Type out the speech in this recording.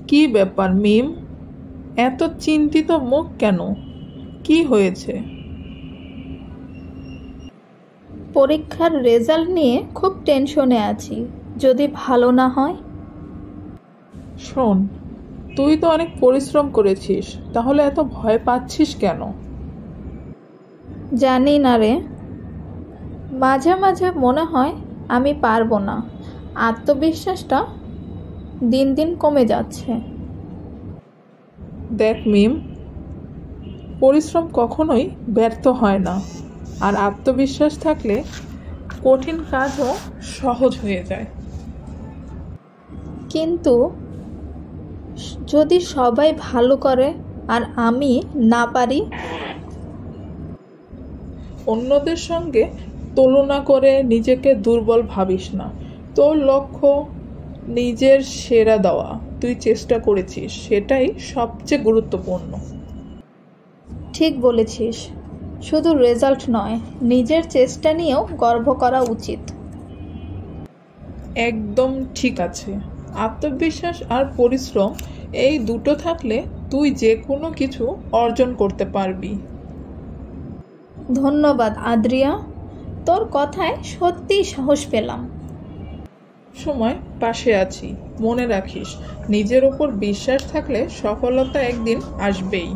কি ব্যাপার মিম, এত চিন্তিত মুখ কেন? কি হয়েছে? পরীক্ষার রেজাল্ট নিয়ে খুব টেনশনে আছি। যদি ভালো না হয়? শোন, তুই তো অনেক পরিশ্রম করেছিস, তাহলে এত ভয় পাচ্ছিস কেন? জানি না রে, মাঝে মাঝে মনে হয় আমি পারবো না। আত্মবিশ্বাসটা দিন দিন কমে যাচ্ছে। দেখ মিম, পরিশ্রম কখনোই ব্যর্থ হয় না, আর আত্মবিশ্বাস থাকলে কঠিন কাজও সহজ হয়ে যায়। কিন্তু যদি সবাই ভালো করে আর আমি না পারি? অন্যদের সঙ্গে তুলনা করে নিজেকে দুর্বল ভাবিস না। তোর লক্ষ্য নিজের সেরা দেওয়া, তুই চেষ্টা করেছিস, সেটাই সবচেয়ে গুরুত্বপূর্ণ। ঠিক বলেছিস, শুধু রেজাল্ট নয়, নিজের চেষ্টা নিয়েও গর্ব করা উচিত। একদম ঠিক আছে। আত্মবিশ্বাস আর পরিশ্রম, এই দুটো থাকলে তুই যে কোনো কিছু অর্জন করতে পারবি। ধন্যবাদ আদ্রিয়া, তোর কথায় সত্যিই সাহস পেলাম। সময় পাশে আছি, মনে রাখিস, নিজের ওপর বিশ্বাস থাকলে সফলতা একদিন আসবেই।